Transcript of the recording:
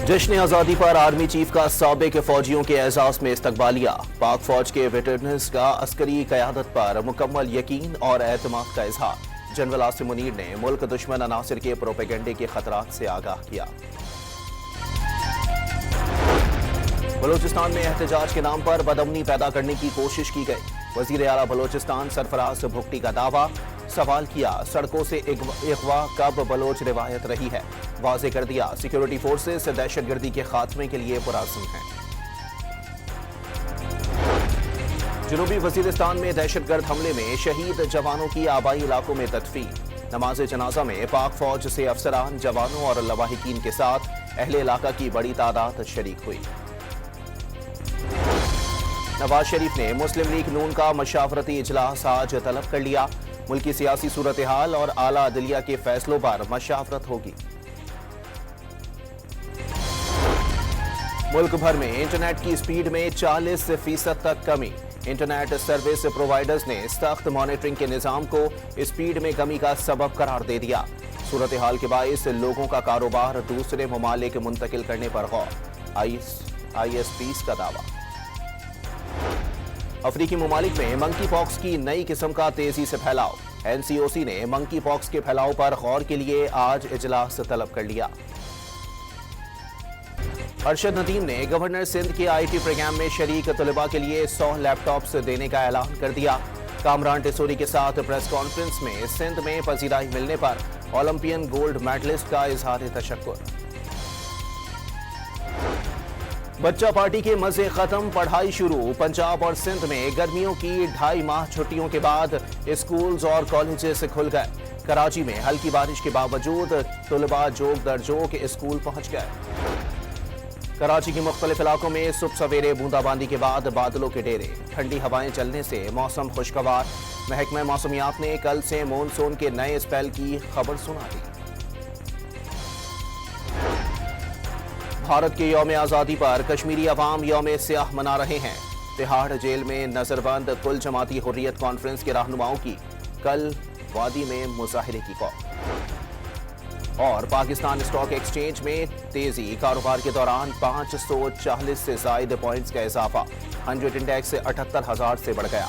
जश्न आज़ादी पर आर्मी चीफ का साबिक फौजियों के एजाज में इस्तकबालिया। पाक फौज के वेटरन्स का अस्करी क़यादत पर मुकम्मल यकीन और एतमाद का इजहार। जनरल आसिम मुनीर ने मुल्क दुश्मन अनासिर के प्रोपेगेंडे के खतरात से आगाह किया। बलूचिस्तान में एहतजाज के नाम पर बदअमनी पैदा करने की कोशिश की गई। वजीर आला बलूचिस्तान सरफराज भुगटी का दावा। सवाल किया, सड़कों से अगवा कब बलोच रिवायत रही है। वाज़े कर दिया, सिक्योरिटी फोर्सेस दहशतगर्दी के खात्मे के लिए पुरअज़्म हैं। जनूबी वजीरिस्तान में दहशतगर्द हमले में शहीद जवानों की आबाई इलाकों में तदफीन। नमाज जनाजा में पाक फौज से अफसरान, जवानों और लवाहिकीन के साथ अहले इलाका की बड़ी तादाद शरीक हुई। नवाज शरीफ ने मुस्लिम लीग नून का मशावरती इजलास आज तलब कर लिया। मुल्की सियासी सूरत हाल और आला अदलिया के फैसलों पर मशावरत होगी। मुल्क भर में इंटरनेट की स्पीड में 40% तक कमी। इंटरनेट सर्विस प्रोवाइडर्स ने सख्त मॉनिटरिंग के निजाम को स्पीड में कमी का सबब करार दे दिया। सूरत हाल के बाइस लोगों का कारोबार दूसरे ममालिक मुंतकिल करने पर गौर। ISPs का दावा। अफ्रीकी ममालिक में मंकी पॉक्स की नई किस्म का तेजी से फैलाव। NCOC ने मंकी पॉक्स के फैलाव पर गौर के लिए आज इजलास तलब कर लिया। अरशद नदीम ने गवर्नर सिंध के IT प्रोग्राम में शरीक तलबा के लिए 100 लैपटॉप्स देने का ऐलान कर दिया। कामरान टिसोरी के साथ प्रेस कॉन्फ्रेंस में सिंध में पजीराई मिलने पर ओलंपियन गोल्ड मेडलिस्ट का इजहार तशक्कुर। बच्चा पार्टी के मजे खत्म, पढ़ाई शुरू। पंजाब और सिंध में गर्मियों की 2.5 माह छुट्टियों के बाद स्कूल्स और कॉलेजेस खुल गए। कराची में हल्की बारिश के बावजूद तलबा जोक दर जोक स्कूल पहुंच गए। कराची के मुख्तलिफ इलाकों में सुबह सवेरे बूंदाबांदी के बाद बादलों के डेरे। ठंडी हवाएं चलने से मौसम खुशगवार। महकमा मौसमियात ने कल से मॉनसून के नए स्पेल की खबर सुना दी। भारत के यौम आज़ादी पर कश्मीरी अवाम यौम स्याह मना रहे हैं। तिहाड़ जेल में नजरबंद कुल जमाती हुर्रियत कॉन्फ्रेंस के रहनुमाओं की कल वादी में मुजाहिरे की कॉल। और पाकिस्तान स्टॉक एक्सचेंज में तेजी। कारोबार के दौरान 540 से ज्यादा पॉइंट्स का इजाफा। 100 इंडेक्स 78,000 से बढ़ गया।